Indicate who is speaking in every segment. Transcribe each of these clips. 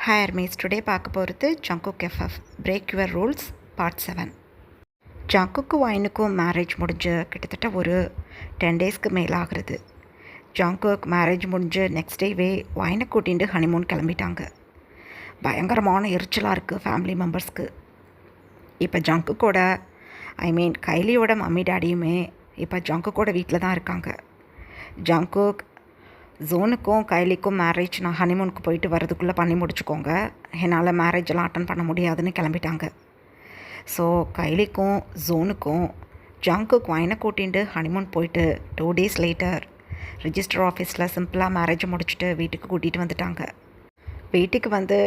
Speaker 1: Hi அர்மீஸ், today பார்க்க போகிறது Jungkook FF break your rules part 7. ஜங்குக்கும் வைனுக்கும் மேரேஜ் முடிஞ்சு கிட்டத்தட்ட ஒரு 10 டேஸ்க்கு மேலே ஆகுறது. ஜங்குக் மேரேஜ் முடிஞ்சு நெக்ஸ்ட் டேவே வைனை கூட்டிகிட்டு ஹனிமூன் கிளம்பிட்டாங்க. பயங்கரமான எரிச்சலாக இருக்குது ஃபேமிலி மெம்பர்ஸ்க்கு. இப்போ ஜங்குக்கோட கைலியோட மம்மி டேடியுமே இப்போ ஜங்குக்கோட வீட்டில் தான் இருக்காங்க. ஜங்குக் ஜோனுக்கும் கைலிக்கும் மேரேஜ் நான் ஹனிமூனுக்கு போயிட்டு வரதுக்குள்ளே பண்ணி முடிச்சுக்கோங்க, என்னால் மேரேஜெல்லாம் அட்டன் பண்ண முடியாதுன்னு கிளம்பிட்டாங்க. ஸோ கைலிக்கும் ஜோனுக்கும் ஜங்குக் வைனை கூட்டிகிட்டு ஹனிமூன் போயிட்டு 2 days லேட்டர் ரிஜிஸ்டர் ஆஃபீஸில் சிம்பிளாக மேரேஜை முடிச்சுட்டு வீட்டுக்கு கூட்டிகிட்டு வந்துட்டாங்க. வீட்டுக்கு வந்து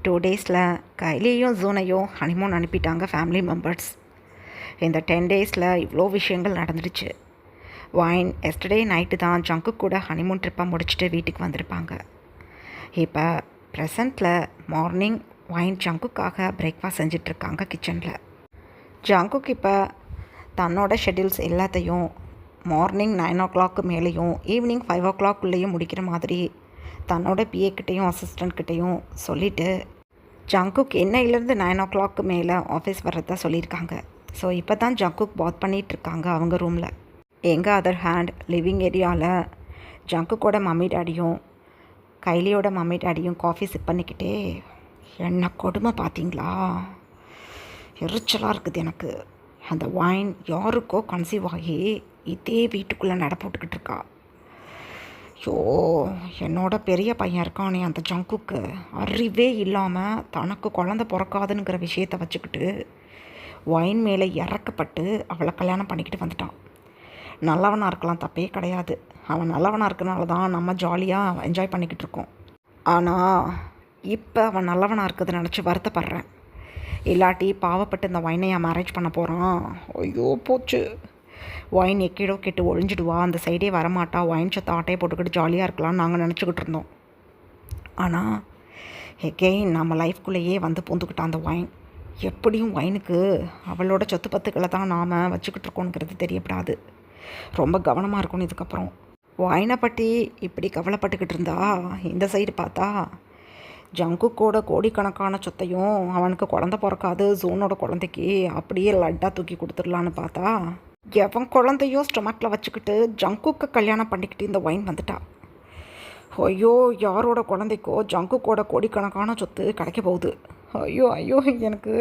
Speaker 1: 2 daysல கைலியையும் ஜோனையும் ஹனிமூன் அனுப்பிட்டாங்க ஃபேமிலி மெம்பர்ஸ். இந்த 10 daysல இவ்வளோ விஷயங்கள் நடந்துடுச்சு. வைன் எஸ்டர்டே நைட்டு தான் ஜங்குக் கூட ஹனிமூன் ட்ரிப்பாக முடிச்சுட்டு வீட்டுக்கு வந்திருப்பாங்க. இப்போ ப்ரெசண்ட்டில் மார்னிங் வைன் ஜங்குக்காக பிரேக்ஃபாஸ்ட் செஞ்சிட்ருக்காங்க கிச்சனில். ஜங்குக் இப்போ தன்னோட ஷெட்யூல்ஸ் எல்லாத்தையும் மார்னிங் 9 o'clock மேலேயும் ஈவினிங் 5 o'clock முடிக்கிற மாதிரி தன்னோட பிஏக்கிட்டையும் அசிஸ்டண்ட்கிட்டையும் சொல்லிவிட்டு ஜங்குக் என்னையிலேருந்து 9 o'clock மேலே ஆஃபீஸ் வர்றதா சொல்லியிருக்காங்க. ஸோ இப்போ தான் ஜங்குக் பாத் பண்ணிகிட்ருக்காங்க அவங்க ரூமில். எங்கள் அதர் ஹேண்ட் லிவிங் ஏரியாவில் ஜங்குக்கோட மம்மி டேடியும் கைலியோட மம்மி டேடியும் காஃபி சிப் பண்ணிக்கிட்டே, என்ன கொடுமை பார்த்தீங்களா, எரிச்சலாக இருக்குது எனக்கு. அந்த வைன் யாருக்கோ கன்சீவ் ஆகி இதே வீட்டுக்குள்ளே நட போட்டுக்கிட்டு இருக்கா. ஐயோ, என்னோட பெரிய பையன் இருக்கானே அந்த ஜங்குக்கு அறிவே இல்லாமல் தனக்கு குழந்த பிறக்காதுங்கிற விஷயத்தை வச்சுக்கிட்டு வைன் மேலே இறக்கப்பட்டு அவளை கல்யாணம் பண்ணிக்கிட்டு வந்துட்டான். நல்லவனாக இருக்கலாம், தப்பே கிடையாது. அவன் நல்லவனாக இருக்கனால தான் நம்ம ஜாலியாக என்ஜாய் பண்ணிக்கிட்டு இருக்கோம். ஆனால் இப்போ அவன் நல்லவனாக இருக்கிறது நினச்சி வருத்தப்படுறேன். இல்லாட்டி பாவப்பட்டு இந்த வைனையாக மேரேஜ் பண்ண போகிறான். ஐயோ போச்சு, வைன் எக்கேடோ கெட்டு ஒழிஞ்சிடுவா, அந்த சைடே வரமாட்டா, வைன் சத்த ஆட்டையை போட்டுக்கிட்டு ஜாலியாக இருக்கலாம்னு நாங்கள் நினச்சிக்கிட்டு இருந்தோம். ஆனால் எகெயின் நம்ம லைஃப்குள்ளேயே வந்து பூந்துக்கிட்டான் அந்த வைன். எப்படியும் வைனுக்கு அவளோட சொத்து பத்துக்களை தான் நாம் வச்சுக்கிட்டு இருக்கோங்கிறது தெரியப்படாது. ரொம்ப கவனமாக இருக்கணும் இதுக்கப்புறம். வைனை பற்றி இப்படி கவலைப்பட்டுக்கிட்டு இருந்தா இந்த சைடு பார்த்தா ஜங்குக்கோட கோடிக்கணக்கான சொத்தையும் அவனுக்கு குழந்த பிறக்காது ஜோனோட குழந்தைக்கு அப்படியே லட்டாக தூக்கி கொடுத்துடலான்னு பார்த்தா எவன் குழந்தையும் ஸ்டொமக்கில் வச்சுக்கிட்டு ஜங்குக்கை கல்யாணம் பண்ணிக்கிட்டு இந்த வைன் வந்துட்டா. ஐயோ, யாரோட குழந்தைக்கோ ஜங்குக்கோட கோடிக்கணக்கான சொத்து கிடைக்க போகுது. ஐயோ ஐயோ, எனக்கு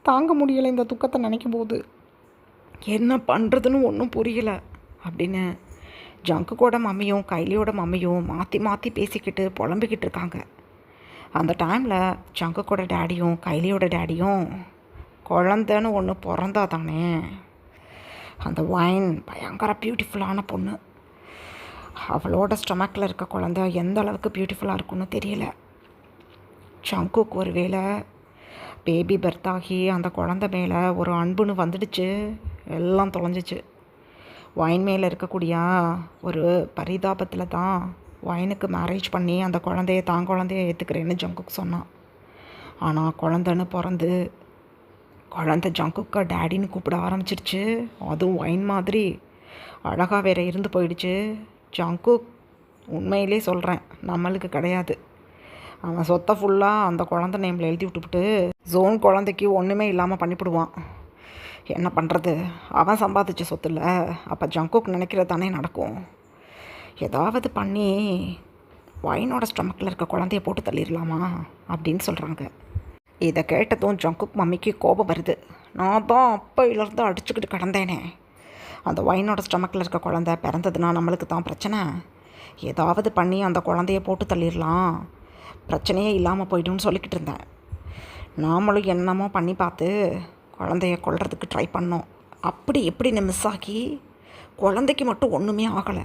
Speaker 1: தாங்க முடியலை இந்த துக்கத்தை நினைக்கும் போது. என்ன பண்ணுறதுன்னு ஒன்றும் புரியலை அப்படின்னு ஜங்குக்கோட மம்மியும் கைலியோட மம்மியும் மாற்றி மாற்றி பேசிக்கிட்டு புலம்பிக்கிட்டு இருக்காங்க. அந்த டைமில் ஜங்குக்கோட டேடியும் கைலியோட டேடியும் குழந்தைன்னு ஒன்று பிறந்தா தானே, அந்த வைன் பயங்கர பியூட்டிஃபுல்லான பொண்ணு, அவளோட ஸ்டொமக்கில் இருக்க குழந்தை எந்த அளவுக்கு பியூட்டிஃபுல்லாக இருக்குன்னு தெரியல. ஜங்குக் ஒரு வேளை பேபி பர்த் ஆகி அந்த குழந்தை மேலே ஒரு அன்புன்னு வந்துடுச்சு, எல்லாம் தொலைஞ்சிச்சு. வைன் மேலே இருக்கக்கூடிய ஒரு பரிதாபத்தில் தான் வைனுக்கு மேரேஜ் பண்ணி அந்த குழந்தைய தான் குழந்தைய ஏற்றுக்கிறேன்னு ஜங்குக் சொன்னான். ஆனால் குழந்தைன்னு பிறந்து குழந்தை ஜங்குக்கை டேடின்னு கூப்பிட ஆரம்பிச்சிடுச்சு. அதுவும் வைன் மாதிரி அழகாக வேற இருந்து போயிடுச்சு. ஜங்குக் உண்மையிலே சொல்கிறேன், நம்மளுக்கு கிடையாது. அவன் சொத்தை ஃபுல்லாக அந்த குழந்தை நேமில் எழுதி விட்டுவிட்டு ஜோன் குழந்தைக்கு ஒன்றுமே இல்லாமல் பண்ணிவிடுவான். என்ன பண்ணுறது, அவன் சம்பாதிச்ச சொத்து இல்லை. அப்போ ஜங்குக் நினைக்கிறது தானே நடக்கும். ஏதாவது பண்ணி வைனோட ஸ்டொமக்கில் இருக்க குழந்தைய போட்டு தள்ளிடலாமா அப்படின்னு சொல்கிறாங்க. இதை கேட்டதும் ஜங்குக் மம்மிக்கு கோபம் வருது. நான் தான் அப்பையிலேருந்து அடிச்சுக்கிட்டு கிடந்தேனே, அந்த வைனோட ஸ்டொமக்கில் இருக்க குழந்தை பிறந்ததுன்னா நம்மளுக்கு தான் பிரச்சனை. ஏதாவது பண்ணி அந்த குழந்தைய போட்டு தள்ளிடலாம், பிரச்சனையே இல்லாமல் போய்டும்னு சொல்லிக்கிட்டு இருந்தேன். நாமளும் என்னமோ பண்ணி பார்த்து குழந்தைய கொல்றதுக்கு ட்ரை பண்ணோம். அப்படி எப்படின்னு மிஸ் ஆகி குழந்தைக்கு மட்டும் ஒன்றுமே ஆகலை.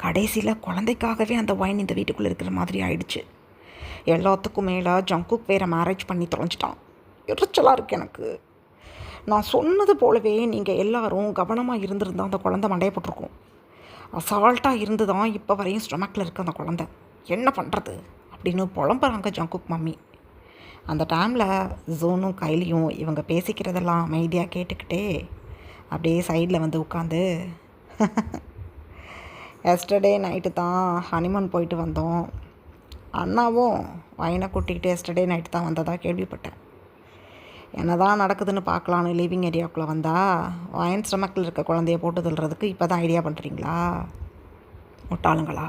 Speaker 1: கடைசியில் குழந்தைக்காகவே அந்த வைன் இந்த வீட்டுக்குள்ளே இருக்கிற மாதிரி ஆயிடுச்சு. எல்லாத்துக்கும் மேலே ஜங்குக் வேறு மேரேஜ் பண்ணி தொலைஞ்சிட்டான். எரிச்சலாக இருக்குது எனக்கு. நான் சொன்னது போலவே நீங்கள் எல்லோரும் கவனமாக இருந்திருந்தால் அந்த குழந்தை மண்டையை போட்டிருக்கோம். அசால்ட்டாக இருந்து தான் இப்போ வரையும் ஸ்டொமக்கில் இருக்க அந்த குழந்தை. என்ன பண்ணுறது அப்படின்னு புலம்புறாங்க ஜங்குக் மம்மி. அந்த டைமில் ஜோனும் கைலியும் இவங்க பேசிக்கிறதெல்லாம் அமைதியாக கேட்டுக்கிட்டே அப்படியே சைடில் வந்து உட்காந்து எஸ்டர்டே நைட்டு தான் ஹனிமூன் போயிட்டு வந்தோம். அண்ணாவும் வைனை கூட்டிகிட்டு எஸ்டர்டே நைட்டு தான் வந்ததாக கேள்விப்பட்டேன். என்ன தான் நடக்குதுன்னு பார்க்கலான்னு லிவிங் ஏரியாவுக்குள்ளே வந்தால் வைன் ஸ்டமக்கில் இருக்க குழந்தைய போட்டு தள்ளுறதுக்கு இப்போ தான் ஐடியா பண்ணுறீங்களா? முட்டாளுங்களா!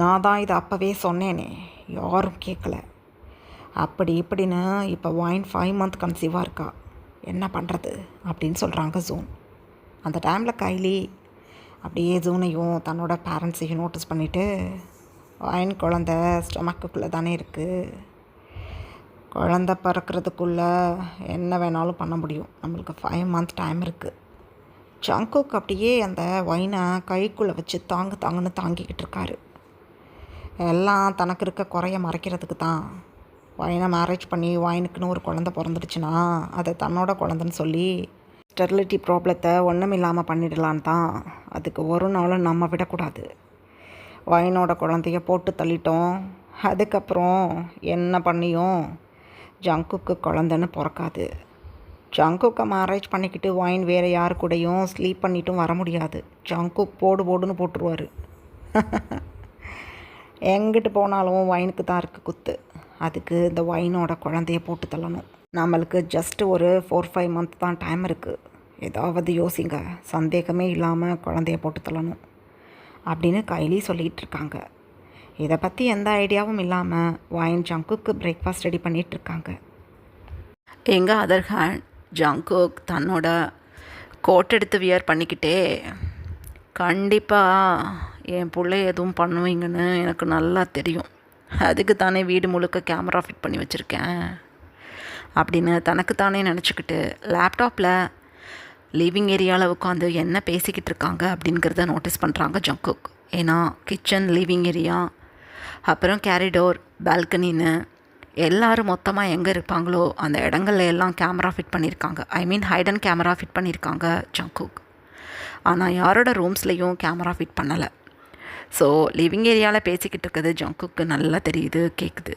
Speaker 1: நான் தான் இதை அப்போவே சொன்னேனே, யாரும் கேட்கல. அப்படி இப்படின்னு இப்போ வைன் 5 மந்த் கன்சீவாக இருக்கா. என்ன பண்ணுறது அப்படின்னு சொல்கிறாங்க ஜூன். அந்த டைமில் கைலி அப்படியே ஜூனையும் தன்னோட பேரண்ட்ஸையும் நோட்டீஸ் பண்ணிவிட்டு, வைன் குழந்த ஸ்டமக்குள்ளே தானே இருக்குது, குழந்த பிறக்கிறதுக்குள்ளே என்ன வேணாலும் பண்ண முடியும், நம்மளுக்கு 5 மந்த் டைம் இருக்குது. ஜங்குக் அப்படியே அந்த வைனை கைக்குள்ளே வச்சு தாங்குன்னு தாங்கிக்கிட்டு இருக்காரு. எல்லாம் தனக்கு இருக்க குறைய மறைக்கிறதுக்கு தான். வைனை மேரேஜ் பண்ணி வைனுக்குன்னு ஒரு குழந்த பிறந்துடுச்சுன்னா அதை தன்னோட குழந்தைன்னு சொல்லி ஸ்டெரிலிட்டி ப்ராப்ளத்தை ஒன்றும் இல்லாமல் பண்ணிடலான் தான். அதுக்கு ஒரு நாளும் நம்ம விடக்கூடாது. வைனோட குழந்தைய போட்டு தள்ளிட்டோம், அதுக்கப்புறம் என்ன பண்ணியும் ஜங்குக்கு குழந்தைன்னு பிறக்காது. ஜங்குக்கை மேரேஜ் பண்ணிக்கிட்டு வைன் வேறு யாரு கூடயும் ஸ்லீப் பண்ணிட்டும் வர முடியாது. ஜங்குக் போடுன்னு போட்டுருவார். எங்கிட்டு போனாலும் வைனுக்கு தான் இருக்குது குத்து. அதுக்கு இந்த வைனோட குழந்தைய போட்டு தள்ளணும். நம்மளுக்கு ஜஸ்ட்டு ஒரு 4-5 மந்த் தான் டைம் இருக்குது. ஏதாவது யோசிங்க, சந்தேகமே இல்லாமல் குழந்தைய போட்டு தள்ளணும் அப்படின்னு கைலி சொல்லிகிட்டு இருக்காங்க. இதை பற்றி எந்த ஐடியாவும் இல்லாமல் வைன் ஜங்குக்கு பிரேக்ஃபாஸ்ட் ரெடி பண்ணிகிட்ருக்காங்க. எங்கள் அதர் ஹேண்ட் ஜங்குக் தன்னோட கோட் எடுத்து வியர் பண்ணிக்கிட்டே, கண்டிப்பாக என் பிள்ளை எதுவும் பண்ணுவீங்கன்னு எனக்கு நல்லா தெரியும், அதுக்கு தானே வீடு முழுக்க கேமரா ஃபிட் பண்ணி வச்சுருக்கேன் அப்படின்னு தனக்குத்தானே நினச்சிக்கிட்டு லேப்டாப்பில் லிவிங் ஏரியாவில் உட்காந்து என்ன பேசிக்கிட்டு இருக்காங்க அப்படிங்கிறத நோட்டீஸ் பண்ணுறாங்க ஜங்குக். ஏன்னா கிச்சன், லிவிங் ஏரியா, அப்புறம் கேரிடோர், பால்கனின்னு எல்லோரும் மொத்தமாக எங்கே இருப்பாங்களோ அந்த இடங்கள்ல எல்லாம் கேமரா ஃபிட் பண்ணியிருக்காங்க. ஹைடன் கேமரா ஃபிட் பண்ணியிருக்காங்க ஜங்குக். ஆனால் யாரோட ரூம்ஸ்லேயும் கேமரா ஃபிட் பண்ணலை. ஸோ லிவிங் ஏரியாவில் பேசிக்கிட்டு இருக்கிறது ஜங்குக்கு நல்லா தெரியுது, கேட்குது.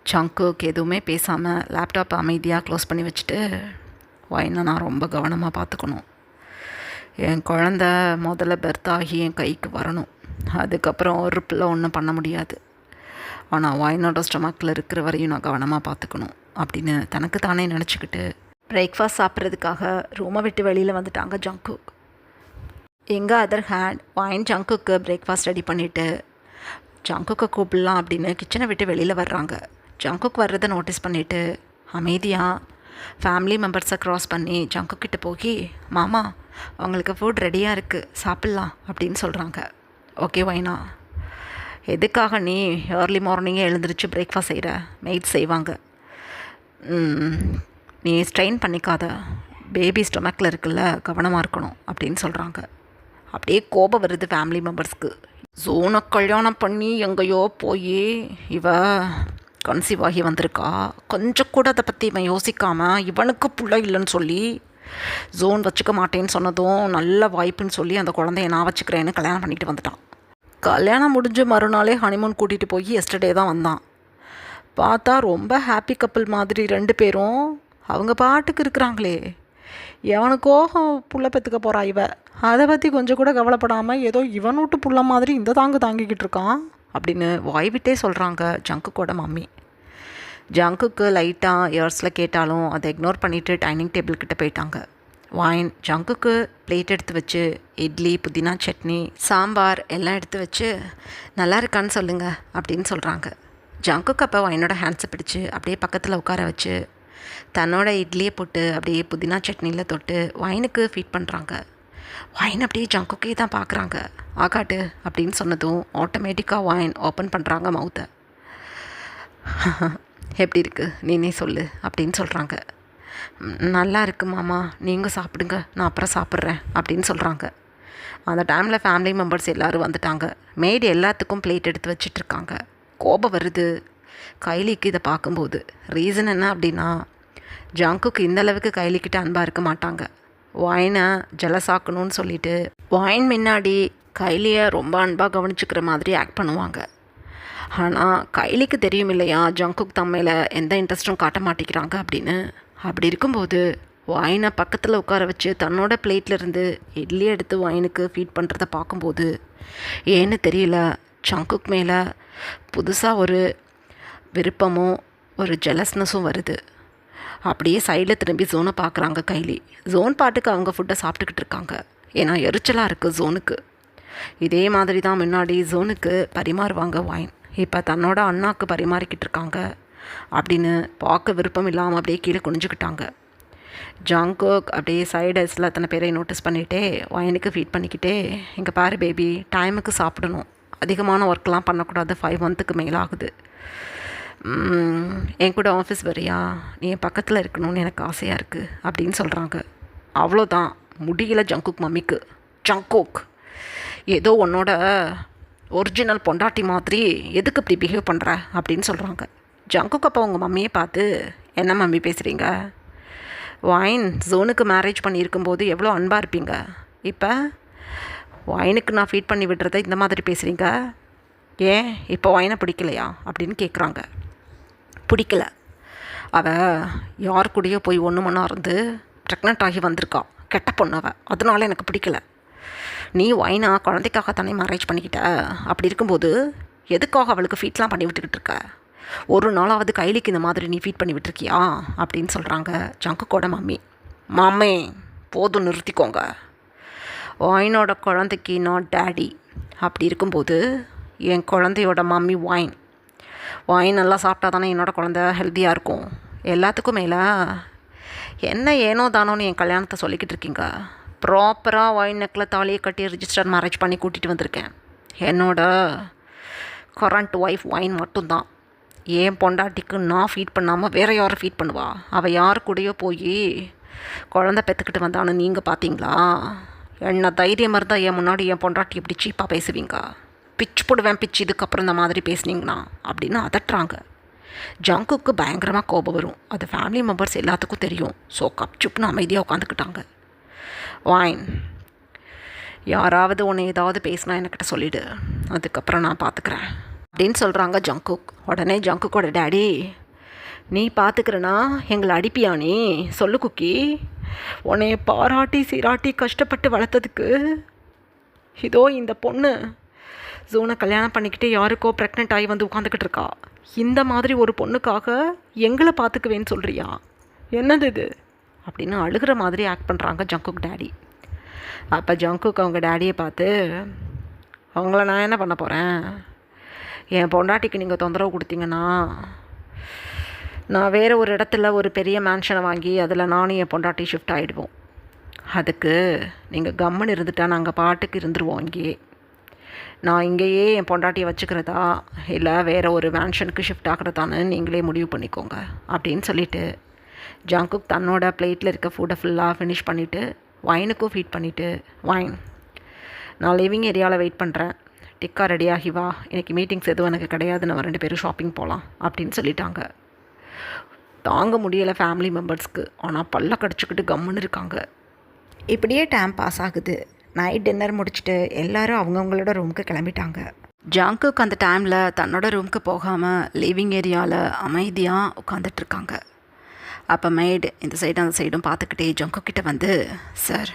Speaker 1: ஜங்குக் எதுவுமே பேசாமல் லேப்டாப் அமைதியாக க்ளோஸ் பண்ணி வச்சுட்டு, வைனை நான் ரொம்ப கவனமாக பார்த்துக்கணும், என் குழந்த முதல்ல பெர்த் ஆகி என் கைக்கு வரணும், அதுக்கப்புறம் ஒரு பிள்ளை ஒன்றும் பண்ண முடியாது, ஆனால் வைனோட ஸ்டமக்கில் இருக்கிற வரையும் நான் கவனமாக பார்த்துக்கணும் அப்படின்னு தனக்கு தானே நினச்சிக்கிட்டு பிரேக்ஃபாஸ்ட் சாப்பிட்றதுக்காக ரூமை விட்டு வெளியில் வந்துட்டாங்க ஜங்குக். எங்கள் அதர் ஹேண்ட் வைன் ஜங்குக்கு பிரேக்ஃபாஸ்ட் ரெடி பண்ணிவிட்டு ஜங்குக்கை கூப்பிடலாம் அப்படின்னு கிச்சனை விட்டு வெளியில் வர்றாங்க. ஜங்குக் வர்றதை நோட்டீஸ் பண்ணிவிட்டு அமைதியாக ஃபேமிலி மெம்பர்ஸை க்ராஸ் பண்ணி ஜங்குக்கிட்ட போய், மாமா அவங்களுக்கு ஃபுட் ரெடியாக இருக்குது, சாப்பிட்லாம் அப்படின்னு சொல்கிறாங்க. ஓகே வைனா, எதுக்காக நீ ஏர்லி மார்னிங்கே எழுந்திரிச்சு பிரேக்ஃபாஸ்ட் செய்கிற? மெய்ட் செய்வாங்க, நீ ஸ்ட்ரெயின் பண்ணிக்காத, பேபி ஸ்டொமக்கில் இருக்குல்ல, கவனமாக இருக்கணும் அப்படின்னு சொல்கிறாங்க. அப்படியே கோபம் வருது ஃபேமிலி மெம்பர்ஸ்க்கு. ஜோனை கல்யாணம் பண்ணி எங்கேயோ போய் இவ கன்சீவ் ஆகி வந்திருக்கா, கொஞ்சம் கூட அதை பற்றி இவன் யோசிக்காமல் இவனுக்கு பிள்ளை இல்லைன்னு சொல்லி ஜோன் வச்சுக்க மாட்டேன்னு சொன்னதும் நல்ல வாய்ப்புன்னு சொல்லி அந்த குழந்தைய நான் வச்சுக்கிறேன்னு கல்யாணம் பண்ணிட்டு வந்துட்டான். கல்யாணம் முடிஞ்சு மறுநாளே ஹனிமூன் கூட்டிகிட்டு போய் எஸ்டர்டே தான் வந்தான். பார்த்தா ரொம்ப ஹாப்பி கப்பிள் மாதிரி 2 பேரும் அவங்க பாட்டுக்கு இருக்கிறாங்களே. எவனுக்கோ புள்ள பெற்றுக்க போகிறா இவ, அதை பற்றி கொஞ்சம் கூட கவலைப்படாமல் ஏதோ இவன் விட்டு புள்ள மாதிரி இந்த தாங்கிக்கிட்டு இருக்கான் அப்படின்னு வாய்விட்டே சொல்கிறாங்க ஜங்குக்கோட மம்மி. ஜங்குக்கு லைட்டாக இயர்ஸில் கேட்டாலும் அதை இக்னோர் பண்ணிவிட்டு டைனிங் டேபிள் கிட்டே போயிட்டாங்க. வைன் ஜங்குக்கு பிளேட் எடுத்து வச்சு இட்லி, புதினா சட்னி, சாம்பார் எல்லாம் எடுத்து வச்சு நல்லா இருக்கான்னு சொல்லுங்கள் அப்படின்னு சொல்கிறாங்க. ஜங்குக்கு அப்போ வைனோட ஹேண்ட்ஸை பிடிச்சி அப்படியே பக்கத்தில் உட்கார வச்சு தன்னோட இட்லியை போட்டு அப்படியே புதினா சட்னியில் தொட்டு வைனுக்கு ஃபீட் பண்ணுறாங்க. வைன் அப்படியே ஜங்குக்கே தான் பார்க்குறாங்க. ஆகாட்டு அப்படின்னு சொன்னதும் ஆட்டோமேட்டிக்காக வைன் ஓப்பன் பண்ணுறாங்க மவுத்தை. எப்படி இருக்குது நீனே சொல்லு அப்படின்னு சொல்கிறாங்க. நல்லா இருக்கு மாமா, நீங்கள் சாப்பிடுங்க, நான் அப்புறம் சாப்பிட்றேன் அப்படின்னு சொல்கிறாங்க. அந்த டைமில் ஃபேமிலி மெம்பர்ஸ் எல்லோரும் வந்துட்டாங்க. மெய்டு எல்லாத்துக்கும் பிளேட் எடுத்து வச்சிட்ருக்காங்க. கோபம் வருது கைலிக்கு இதை பார்க்கும்போது. ரீசன் என்ன அப்படின்னா, ஜங்குக்கு இந்தளவுக்கு கைலிக்கிட்ட அன்பாக இருக்க மாட்டாங்க. வைனை ஜலசாக்கணும்னு சொல்லிட்டு வைன் முன்னாடி கைலியை ரொம்ப அன்பாக கவனிச்சுக்கிற மாதிரி ஆக்ட் பண்ணுவாங்க. ஆனால் கைலிக்கு தெரியும் இல்லையா ஜங்குக் தம்மையில் எந்த இன்ட்ரெஸ்ட்டும் காட்ட மாட்டேங்கிறாங்க அப்படின்னு. அப்படி இருக்கும்போது வைனை பக்கத்தில் உட்கார வச்சு தன்னோட பிளேட்லேருந்து இட்லி எடுத்து வைனுக்கு ஃபீட் பண்ணுறத பார்க்கும்போது ஏன்னு தெரியல ஜங்குக் மேலே புதுசாக ஒரு விருப்பமும் ஒரு ஜெலஸ்னஸும் வருது. அப்படியே சைடில் திரும்பி ஜோனை பார்க்குறாங்க கைலி. ஜோன் பாட்டுக்கு அவங்க ஃபுட்டை சாப்பிட்டுக்கிட்டு இருக்காங்க. ஏன்னா எரிச்சலாக இருக்குது ஜோனுக்கு. இதே மாதிரி தான் முன்னாடி ஜோனுக்கு பரிமாறுவாங்க வைன். இப்போ தன்னோட அண்ணாக்கு பரிமாறிக்கிட்டு இருக்காங்க அப்படின்னு பார்க்க விருப்பம் இல்லாமல் அப்படியே கீழே குனிஞ்சுக்கிட்டாங்க. ஜங்குக் அப்படியே சைடஸில் அத்தனை பேரை நோட்டீஸ் பண்ணிகிட்டே வைனுக்கு ஃபீட் பண்ணிக்கிட்டே, இங்கே பாரு பேபி, டைமுக்கு சாப்பிடணும், அதிகமான ஒர்க்லாம் பண்ணக்கூடாது, 5 மந்த்துக்கு மேலே ஆகுது, என் கூட ஆஃபீஸ் வரியா, நீ என் பக்கத்தில் இருக்கணும்னு எனக்கு ஆசையாக இருக்குது அப்படின்னு சொல்கிறாங்க. அவ்வளோதான், முடியல ஜங்குக் மம்மிக்கு. ஜங்குக், ஏதோ உன்னோட ஒரிஜினல் பொண்டாட்டி மாதிரி எதுக்கு இப்படி பிஹேவ் பண்ணுற அப்படின்னு சொல்கிறாங்க. ஜங்குக் அப்போ உங்கள் மம்மியை பார்த்து, என்ன மம்மி பேசுகிறீங்க, வைன் ஜோனுக்கு மேரேஜ் பண்ணியிருக்கும்போது எவ்வளோ அன்பாக இருப்பீங்க, இப்போ வைனுக்கு நான் ஃபீட் பண்ணி விடுறத இந்த மாதிரி பேசுகிறீங்க, ஏன் இப்போ வைனை பிடிக்கலையா அப்படின்னு கேட்குறாங்க. பிடிக்கல, அவள் யார் கூடயோ போய் 1 மணி நேரம் இருந்து ப்ரெக்னென்ட் ஆகி வந்திருக்கா, கெட்ட பொண்ணு அவள், அதனால எனக்கு பிடிக்கல. நீ வைனா குழந்தைக்காக தானே மேரேஜ் பண்ணிக்கிட்ட, அப்படி இருக்கும்போது எதுக்காக அவளுக்கு ஃபீட்லாம் பண்ணி விட்டுக்கிட்டு இருக்க, ஒரு நாளாவது கைலிக்கு இந்த மாதிரி நீ ஃபீட் பண்ணி விட்டுருக்கியா அப்படின்னு சொல்கிறாங்க ஜங்குக்கோட மம்மி. மாமே போதும், நிறுத்திக்கோங்க, வைனோட குழந்தைக்கு நான் டேடி, அப்படி இருக்கும்போது என் குழந்தையோட மம்மி வைன். வைன் நல்லா சாப்பிட்டா தானே என்னோடய குழந்த ஹெல்த்தியாக இருக்கும். எல்லாத்துக்கும் மேலே என்ன ஏனோ தானோன்னு என் கல்யாணத்தை சொல்லிக்கிட்டு இருக்கீங்க. ப்ராப்பராக வைன் நெக்கில் தாலியை கட்டி ரிஜிஸ்டர் மேரேஜ் பண்ணி கூட்டிகிட்டு வந்திருக்கேன். என்னோட கரண்ட் ஒய்ஃப் வைன் மட்டும்தான். ஏன் பொண்டாட்டிக்கு நான் ஃபீட் பண்ணாமல் வேறு யாரும் ஃபீட் பண்ணுவா? அவள் யார் கூடயோ போய் குழந்த பெற்றுக்கிட்டு வந்தான்னு நீங்கள் பார்த்தீங்களா? என்ன தைரியம் இருந்தால் என் முன்னாடி என் பொண்டாட்டி எப்படி சீப்பாக பேசுவீங்க? பிச்சு போடுவேன் பிச்சு, இதுக்கப்புறம் இந்த மாதிரி பேசுனீங்கன்னா அப்படின்னு அதட்டுறாங்க. ஜங்குக்கு பயங்கரமாக கோபம் வரும். அது ஃபேமிலி மெம்பர்ஸ் எல்லாத்துக்கும் தெரியும். ஸோ கப்சுப்னு அமைதியாக உட்காந்துக்கிட்டாங்க. வைன், யாராவது உன்னை ஏதாவது பேசினா என்கிட்ட சொல்லிவிடு, அதுக்கப்புறம் நான் பார்த்துக்கிறேன் அப்படின்னு சொல்கிறாங்க ஜங்குக். உடனே ஜங்குக்கோட டேடி, நீ பார்த்துக்கிறனா எங்களை அடிப்பியா நீ? சொல்லு குக்கி, உன்னைய பாராட்டி சீராட்டி கஷ்டப்பட்டு வளர்த்ததுக்கு இதோ இந்த பொண்ணு ஜோனை கல்யாணம் பண்ணிக்கிட்டு யாருக்கோ ப்ரெக்னென்ட் ஆகி வந்து உட்காந்துக்கிட்டு இருக்கா. இந்த மாதிரி ஒரு பொண்ணுக்காக எங்களை பார்த்துக்குவேன்னு சொல்கிறியா? என்னது இது அப்படின்னு அழுகிற மாதிரி ஆக்ட் பண்ணுறாங்க ஜங்குக் டேடி. அப்போ ஜங்குக் அவங்க டேடியை பார்த்து, அவங்கள நான் என்ன பண்ண போகிறேன்? என் பொண்டாட்டிக்கு நீங்கள் தொந்தரவு கொடுத்தீங்கன்னா நான் வேறு ஒரு இடத்துல ஒரு பெரிய மேன்ஷனை வாங்கி அதில் நானும் என் பொண்டாட்டி ஷிஃப்ட் ஆகிடுவோம். அதுக்கு நீங்கள் கம்முன்னு இருந்துட்டா நாங்கள் பாட்டுக்கு இருந்துருவோம் இங்கேயே. நான் இங்கேயே என் பொண்டாட்டியை வச்சுக்கிறதா இல்லை வேறு ஒரு மேன்ஷனுக்கு ஷிஃப்ட் ஆகிறதான்னு நீங்களே முடிவு பண்ணிக்கோங்க அப்படின்னு சொல்லிவிட்டு ஜங்குக் தன்னோட பிளேட்டில் இருக்க ஃபுட்டை ஃபுல்லாக ஃபினிஷ் பண்ணிவிட்டு வைனுக்கும் ஃபீட் பண்ணிவிட்டு, வைன், நான் லிவிங் ஏரியாவில் வெயிட் பண்ணுறேன், டிக்கா ரெடியாகி வா, இன்றைக்கி மீட்டிங்ஸ் எதுவும் எனக்கு கிடையாது, நம்ம 2 பேரும் ஷாப்பிங் போகலாம் அப்படின்னு சொல்லிட்டாங்க. தாங்க முடியலை ஃபேமிலி மெம்பர்ஸ்க்கு. ஆனால் பல்ல கடிச்சிக்கிட்டு கம்முன்னு இருக்காங்க. இப்படியே டைம் பாஸ் ஆகுது. நைட் டின்னர் முடிச்சுட்டு எல்லோரும் அவங்கவுங்களோட ரூமுக்கு கிளம்பிட்டாங்க. ஜங்குக் அந்த டைமில் தன்னோட ரூமுக்கு போகாமல் லிவிங் ஏரியாவில் அமைதியாக உட்காந்துட்ருக்காங்க. அப்போ மெய்டு இந்த சைடும் அந்த சைடும் பார்த்துக்கிட்டே ஜங்குக்கிட்ட வந்து, சார்,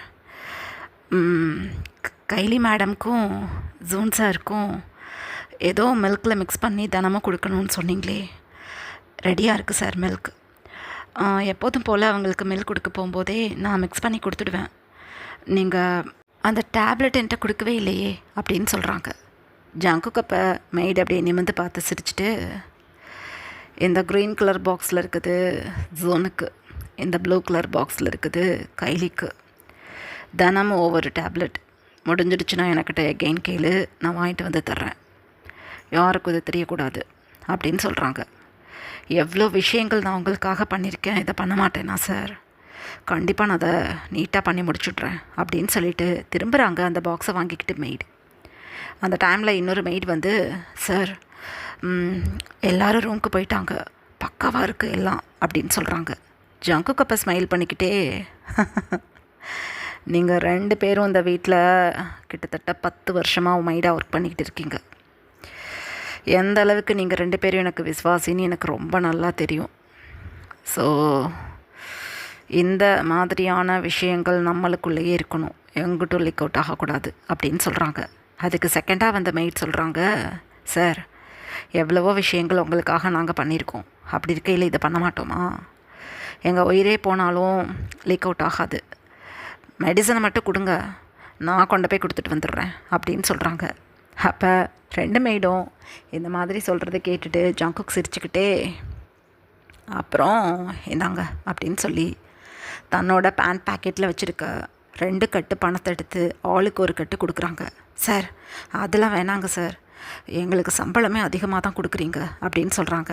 Speaker 1: கைலி மேடம்க்கும் ஜூன் சாருக்கும் ஏதோ மில்கில் மிக்ஸ் பண்ணி தினமும் கொடுக்கணும்னு சொன்னீங்களே, ரெடியாக இருக்குது சார் மில்க். எப்போதும் போல் அவங்களுக்கு மில்க் கொடுக்க போகும்போதே நான் மிக்ஸ் பண்ணி கொடுத்துடுவேன். நீங்கள் அந்த டேப்லெட் என்கிட்ட கொடுக்கவே இல்லையே அப்படின்னு சொல்கிறாங்க. ஜங்குக்கு அப்போ மெய்டு அப்படியே நிமிர்ந்து பார்த்து சிரிச்சுட்டு, இந்த க்ரீன் கலர் பாக்ஸில் இருக்குது ஜோனுக்கு, இந்த ப்ளூ கலர் பாக்ஸில் இருக்குது கைலிக்கு. தினமும் ஒவ்வொரு டேப்லெட் முடிஞ்சிடுச்சுன்னா எனக்கிட்ட எகெயின் கேளு, நான் வாங்கிட்டு வந்து தர்றேன், யாருக்கும் இது தெரியக்கூடாது அப்படின்னு சொல்கிறாங்க. எவ்வளோ விஷயங்கள் நான் உங்களுக்காக பண்ணியிருக்கேன், இதை பண்ண மாட்டேனா சார்? கண்டிப்பாக நான் அதை நீட்டாக பண்ணி முடிச்சுட்றேன் அப்படின்னு சொல்லிட்டு திரும்புகிறாங்க அந்த பாக்ஸை வாங்கிக்கிட்டு மெய்டு. அந்த டைமில் இன்னொரு மெய்டு வந்து, சார், எல்லோரும் ரூமுக்கு போயிட்டாங்க, பக்காவாக இருக்குது எல்லாம் அப்படின்னு சொல்கிறாங்க. ஜங்குக்கு அப்போ ஸ்மைல் பண்ணிக்கிட்டே, நீங்கள் 2 பேரும் இந்த வீட்டில் கிட்டத்தட்ட 10 வருஷமாக மைடாக ஒர்க் பண்ணிக்கிட்டு இருக்கீங்க. எந்த அளவுக்கு நீங்கள் 2 பேரும் எனக்கு விஸ்வாசின்னு எனக்கு ரொம்ப நல்லா தெரியும். ஸோ இந்த மாதிரியான விஷயங்கள் நம்மளுக்குள்ளேயே இருக்கணும், எங்கிட்டும் லீக் அவுட் ஆகக்கூடாது அப்படின்னு சொல்கிறாங்க. அதுக்கு செகண்டாக வந்த மெய்ட் சொல்கிறாங்க, சார் எவ்வளவோ விஷயங்கள் உங்களுக்காக நாங்கள் பண்ணியிருக்கோம், அப்படி இருக்கையில் இதை பண்ண மாட்டோமா? எங்கள் உயிரே போனாலும் லீக் அவுட் ஆகாது, மெடிசனை மட்டும் கொடுங்க, நான் கொண்டு போய் கொடுத்துட்டு வந்துடுறேன் அப்படின்னு சொல்கிறாங்க. அப்போ 2 மெய்டும் இந்த மாதிரி சொல்கிறத கேட்டுட்டு ஜங்குக் சிரிச்சுக்கிட்டே, அப்புறம் இந்தாங்க அப்படின்னு சொல்லி தன்னோட பேண்ட் பேக்கெட்டில் வச்சுருக்க 2 கட்டு பணத்தை எடுத்து ஆளுக்கு ஒரு கட்டு கொடுக்குறாங்க. சார் அதெல்லாம் வேணாங்க சார், எங்களுக்கு சம்பளமே அதிகமாக தான் கொடுக்குறீங்க அப்படின்னு சொல்கிறாங்க.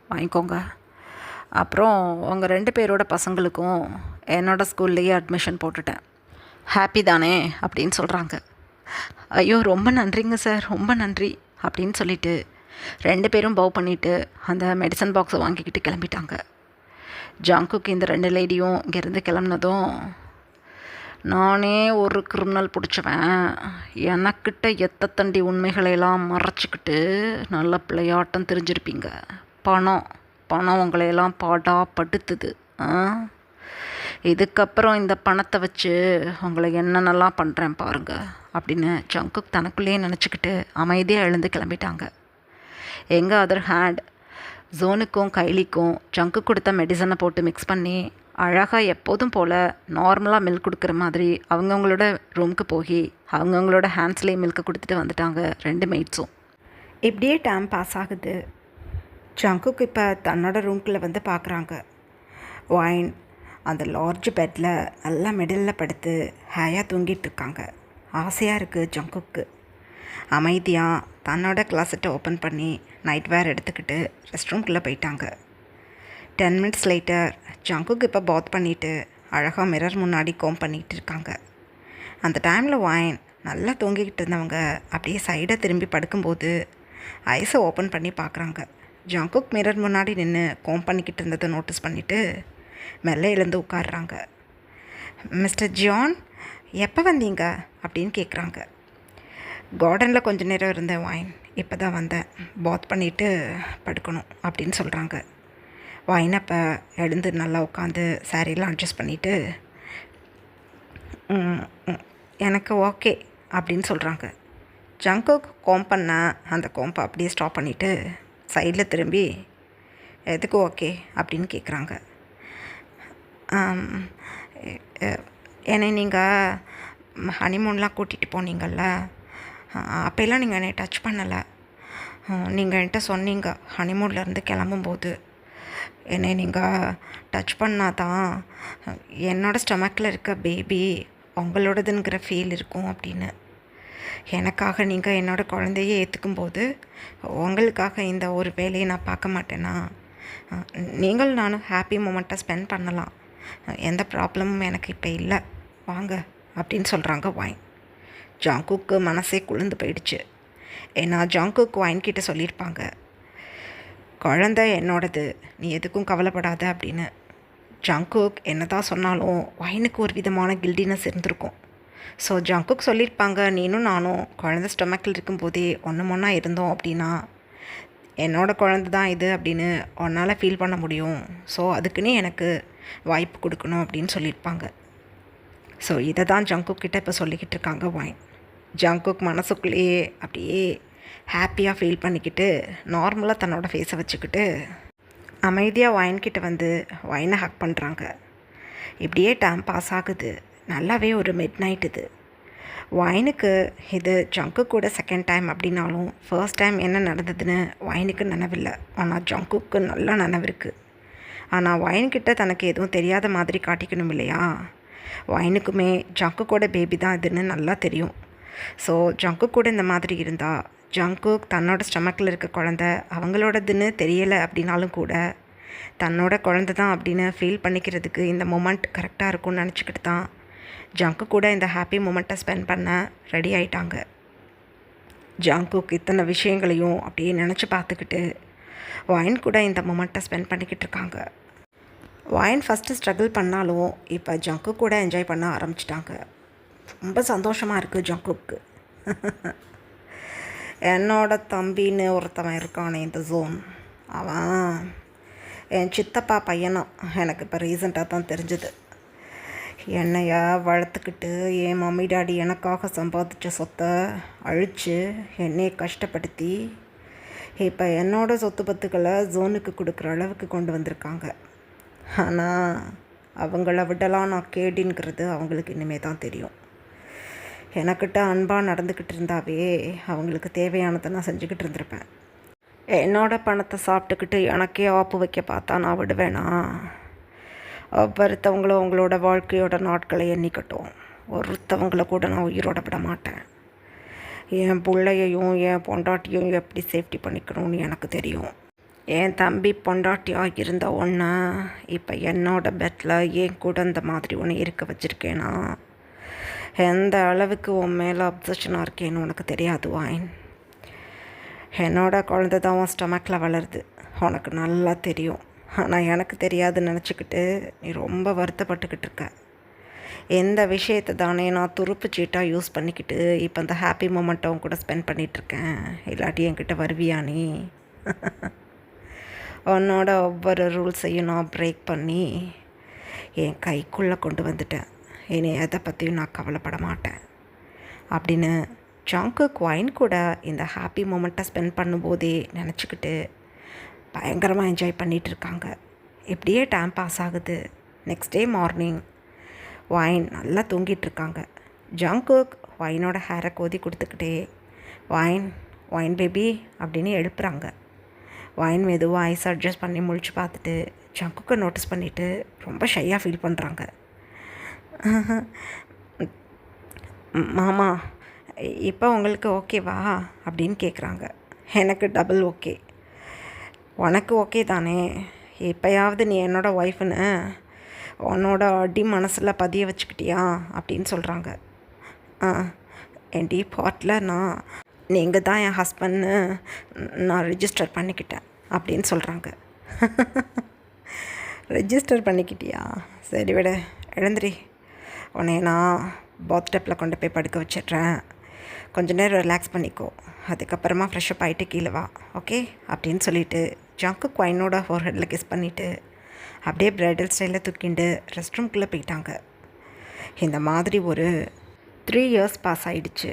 Speaker 1: வாங்கிக்கோங்க, அப்புறம் உங்கள் 2 பேரோட பசங்களுக்கும் என்னோடய ஸ்கூல்லையே அட்மிஷன் போட்டுட்டேன், ஹாப்பி தானே அப்படின்னு சொல்கிறாங்க. ஐயோ ரொம்ப நன்றிங்க சார், ரொம்ப நன்றி அப்படின்னு சொல்லிவிட்டு 2 பேரும் பவ் பண்ணிவிட்டு அந்த மெடிசன் பாக்ஸை வாங்கிக்கிட்டு கிளம்பிட்டாங்க. ஜங்குக்கு இந்த 2 லேடியும் இங்கேருந்து கிளம்புனதும், நானே ஒரு கிரிமினல் பிடிச்சவன், எனக்கிட்ட எத்தத்தண்டி உண்மைகளையெல்லாம் மறைச்சிக்கிட்டு நல்ல பிள்ளையாட்டம் தெரிஞ்சிருப்பீங்க, பணம் பணம் உங்களையெல்லாம் பாடா படுத்துது, இதுக்கப்புறம் இந்த பணத்தை வச்சு உங்களை என்னென்னலாம் பண்ணுறேன் பாருங்கள் அப்படின்னு ஜங்குக் தனக்குள்ளேயே நினச்சிக்கிட்டு அமைதியாக எழுந்து கிளம்பிட்டாங்க. எங்கள் அதர் ஹேண்ட் ஜோனுக்கும் கைலிக்கும் ஜங்குக் கொடுத்த மெடிசனை போட்டு மிக்ஸ் பண்ணி அழகாக எப்போதும் போல் நார்மலாக மில்க் கொடுக்குற மாதிரி அவங்கவுங்களோட ரூமுக்கு போய் அவங்கவுங்களோட ஹேண்ட்ஸ்லேயே மில்க்கு கொடுத்துட்டு வந்துட்டாங்க 2 மெய்ட்ஸும். இப்படியே டைம் பாஸ் ஆகுது. ஜங்குக் இப்போ தன்னோட ரூம்குள்ளே வந்து பார்க்குறாங்க. வைன் அந்த லார்ஜ் பெட்டில் நல்லா மிடில் படுத்து ஹேயாக தூங்கிட்டு இருக்காங்க. ஆசையாக இருக்குது ஜங்குக்கு. அமைதியாக தன்னோட கிளாஸெட்டை ஓப்பன் பண்ணி நைட் வேர் எடுத்துக்கிட்டு ரெஸ்ட் ரூம்குள்ளே போயிட்டாங்க. 10 மினிட்ஸ் லேட்டர் ஜங்குக்கு இப்போ பாத் பண்ணிவிட்டு அழகாக மிரர் முன்னாடி கோம் பண்ணிகிட்டு இருக்காங்க. அந்த டைமில் வைன் நல்லா தூங்கிக்கிட்டு இருந்தவங்க அப்படியே சைடை திரும்பி படுக்கும்போது ஐஸை ஓப்பன் பண்ணி பார்க்குறாங்க. ஜங்குக் மிரர் முன்னாடி நின்று கோம் பண்ணிக்கிட்டு இருந்ததை நோட்டீஸ் பண்ணிவிட்டு மெல்ல எழுந்து உட்காடுறாங்க. மிஸ்டர் ஜான் எப்போ வந்தீங்க அப்படின்னு கேட்குறாங்க. கார்டனில் கொஞ்ச நேரம் இருந்தேன் வைன், இப்போ தான் வந்தேன், பாத் பண்ணிவிட்டு படுக்கணும் அப்படின்னு சொல்கிறாங்க. வைன் அப்போ எழுந்து நல்லா உட்காந்து சாரியெல்லாம் அட்ஜஸ்ட் பண்ணிவிட்டு எனக்கு ஓகே அப்படின்னு சொல்கிறாங்க. ஜங்குக் கோம் பண்ண அந்த கோம்பை அப்படியே ஸ்டாப் பண்ணிவிட்டு சைடில் திரும்பி எதுக்கு ஓகே அப்படின்னு கேட்குறாங்க. என்னை நீங்கள் ஹனிமூன்லாம் கூட்டிகிட்டு போனீங்கள்ல, அப்போல்லாம் நீங்கள் என்னை டச் பண்ணலை. நீங்கள் என்கிட்ட சொன்னீங்க ஹனிமூன்லேருந்து கிளம்பும்போது, என்னை நீங்கள் டச் பண்ணால் தான் என்னோடய ஸ்டொமக்கில் இருக்க பேபி உங்களோடதுங்கிற ஃபீல் இருக்கும் அப்படின்னு. எனக்காக நீங்கள் என்னோடய குழந்தையே ஏற்றுக்கும்போது உங்களுக்காக இந்த ஒரு வேலையை நான் பார்க்க மாட்டேன்னா, நீங்கள் நானும் ஹாப்பி மூமெண்ட்டாக ஸ்பெண்ட் பண்ணலாம், எந்த ப்ராப்ளமும் எனக்கு இப்போ இல்லை, வாங்க அப்படின்னு சொல்கிறாங்க வைன். ஜங்குக்கு மனசே குளிர்ந்து போயிடுச்சு. ஏன்னா ஜங்குக்கு வைன் கிட்ட சொல்லியிருப்பாங்க, குழந்தை என்னோடது, நீ எதுக்கும் கவலைப்படாத அப்படின்னு. ஜங்குக் என்ன தான் சொன்னாலும் வைனுக்கு ஒரு விதமான கில்டினஸ் இருந்திருக்கும். ஸோ ஜங்குக் சொல்லியிருப்பாங்க, நீனும் நானும் குழந்தை ஸ்டொமக்கில் இருக்கும்போதே ஒன்றா இருந்தோம் அப்படின்னா என்னோடய குழந்தை தான் இது அப்படின்னு உன்னால் ஃபீல் பண்ண முடியும், ஸோ அதுக்குன்னே எனக்கு வாய்ப்பு கொடுக்கணும் அப்படின்னு சொல்லியிருப்பாங்க. ஸோ இதை தான் ஜங்குக் கிட்ட இப்போ சொல்லிக்கிட்டு இருக்காங்க வைன். ஜங்குக் மனசுக்குள்ளேயே அப்படியே ஹாப்பியாக ஃபீல் பண்ணிக்கிட்டு நார்மலாக தன்னோட ஃபேஸை வச்சுக்கிட்டு அமைதியாக வைன்கிட்ட வந்து வைனை ஹக் பண்ணுறாங்க. இப்படியே டைம் பாஸ் ஆகுது. நல்லாவே ஒரு மிட் நைட் இது. வைனுக்கு இது ஜங்குக் கூட செகண்ட் டைம் அப்படின்னாலும் ஃபர்ஸ்ட் டைம் என்ன நடந்ததுன்னு வைனுக்கு நினைவில்லை. ஆனால் ஜங்குக்கு நல்லா நினைவு இருக்குது. ஆனால் வைன்கிட்ட தனக்கு எதுவும் தெரியாத மாதிரி காட்டிக்கணும் இல்லையா? வைனுக்குமே ஜங்குக்கோட பேபி தான் இதுன்னு நல்லா தெரியும். ஸோ ஜங்குக் கூட இந்த மாதிரி இருந்தால் ஜங்குக் தன்னோட ஸ்டமக்கில் இருக்க குழந்த அவங்களோடதுன்னு தெரியலை அப்படின்னாலும் கூட தன்னோட குழந்த தான் அப்படின்னு ஃபீல் பண்ணிக்கிறதுக்கு இந்த மொமெண்ட் கரெக்டாக இருக்கும்னு நினச்சிக்கிட்டு தான் ஜங்குக் கூட இந்த ஹாப்பி மொமெண்ட்டை ஸ்பெண்ட் பண்ண ரெடி ஆகிட்டாங்க. ஜங்குக் இத்தனை விஷயங்களையும் அப்படியே நினச்சி பார்த்துக்கிட்டு வைன் கூட இந்த மொமெண்ட்டை ஸ்பெண்ட் பண்ணிக்கிட்டு இருக்காங்க. வைன் ஃபஸ்ட்டு ஸ்ட்ரகிள் பண்ணாலும் இப்போ ஜங்குக் கூட என்ஜாய் பண்ண ஆரம்பிச்சிட்டாங்க. ரொம்ப சந்தோஷமாக இருக்குது ஜங்குக்கு. என்னோட தம்பின்னு ஒருத்தவன் இருக்கானே இந்த ஜோன், அவன் என் சித்தப்பா பையனும் எனக்கு இப்போ ரீசெண்டாக தான் தெரிஞ்சுது. என்னையா வளர்த்துக்கிட்டு என் மம்மி டாடி எனக்காக சம்பாதிச்ச சொத்தை அழித்து என்னையை கஷ்டப்படுத்தி இப்போ என்னோடய சொத்து பத்துக்களை ஜோனுக்கு கொடுக்குற அளவுக்கு கொண்டு வந்திருக்காங்க. ஆனால் அவங்கள விடலாம் நான் கேடின்கிறது அவங்களுக்கு இனிமே தான் தெரியும். எனக்கிட்ட அன்பாக நடந்துக்கிட்டு இருந்தாவே அவங்களுக்கு தேவையானதை நான் செஞ்சுக்கிட்டு இருந்திருப்பேன். என்னோடய பணத்தை சாப்பிட்டுக்கிட்டு எனக்கே ஆப்பு வைக்க பார்த்தா நான் விடுவேனா? ஒவ்வொருத்தவங்களும் அவங்களோட வாழ்க்கையோட நாட்களை எண்ணிக்கட்டும். ஒருத்தவங்களை கூட நான் உயிரோட விட மாட்டேன். என் பிள்ளையையும் என் பொண்டாட்டியும் எப்படி சேஃப்டி பண்ணிக்கணும்னு எனக்கு தெரியும். என் தம்பி பொண்டாட்டியாக இருந்த ஒன்று இப்போ என்னோட பெட்டில் என் கூட இந்த மாதிரி ஒன்று இருக்க வச்சுருக்கேனா எந்த அளவுக்கு உன் மேலே அப்சஷனாக இருக்கேன்னு உனக்கு தெரியாது வாயின். என்னோட குழந்தை தான் உன் ஸ்டொமக்கில் வளருது, உனக்கு நல்லா தெரியும். ஆனால் எனக்கு தெரியாதுன்னு நினச்சிக்கிட்டு நீ ரொம்ப வருத்தப்பட்டுக்கிட்டு இருக்க. எந்த விஷயத்தை தானே நான் துருப்பு சீட்டாக யூஸ் பண்ணிக்கிட்டு இப்போ இந்த ஹாப்பி மூமெண்ட்டை கூட ஸ்பெண்ட் பண்ணிகிட்ருக்கேன். இல்லாட்டி என்கிட்ட வருவியா நீ? உன்னோட ஒவ்வொரு ரூல்ஸையும் நான் பிரேக் பண்ணி என் கைக்குள்ளே கொண்டு வந்துட்டேன். இனி எதை பற்றியும் நான் கவலைப்பட மாட்டேன் அப்படின்னு ஜாங்குக் வைன் கூட இந்த ஹாப்பி மூமெண்ட்டை ஸ்பெண்ட் பண்ணும்போதே நினச்சிக்கிட்டு பயங்கரமாக என்ஜாய் பண்ணிகிட்ருக்காங்க. இப்படியே டைம் பாஸ் ஆகுது. நெக்ஸ்ட் டே மார்னிங் வைன் நல்லா தூங்கிட்டுருக்காங்க. ஜாங்குக் வைனோட ஹேரை கோதி கொடுத்துக்கிட்டே வைன் வைன் பேபி அப்படின்னு எழுப்புறாங்க. வைன் மெதுவாக ஐஸ் அட்ஜஸ்ட் பண்ணி முழிச்சு பார்த்துட்டு ஜங்குக்கை நோட்டீஸ் பண்ணிவிட்டு ரொம்ப ஷையாக ஃபீல் பண்ணுறாங்க. மாமா இப்போ உங்களுக்கு ஓகேவா அப்படின்னு கேட்குறாங்க. எனக்கு டபுள் ஓகே. உனக்கு ஓகே தானே? எப்போயாவது நீ என்னோடய ஒய்ஃப்னு உன்னோட அடி மனசில் பதிய வச்சுக்கிட்டியா அப்படின்னு சொல்கிறாங்க. என் டீப் ஹார்ட்டில் நீங்கள் தான் என் ஹஸ்பண்ட்னு நான் ரிஜிஸ்டர் பண்ணிக்கிட்டேன் அப்படின்னு சொல்கிறாங்க. ரெஜிஸ்டர் பண்ணிக்கிட்டியா? சரி விட, எழுந்திரி. உன்னை நான் பாத்டப்பில் கொண்டு போய் படுக்க வச்சிட்றேன். கொஞ்ச நேரம் ரிலாக்ஸ் பண்ணிக்கோ. அதுக்கப்புறமா ஃப்ரெஷ்அப் ஆகிட்டு கீழே வா, ஓகே அப்படின்னு சொல்லிவிட்டு ஜங்குக் வைனோட ஃபோர்ஹெட்டில் கிஸ் பண்ணிவிட்டு அப்படியே பிரைடல் ஸ்டைலில் தூக்கிண்டு ரெஸ்ட் ரூம்குள்ளே போயிட்டாங்க. இந்த மாதிரி ஒரு 3 இயர்ஸ் பாஸ் ஆகிடுச்சு.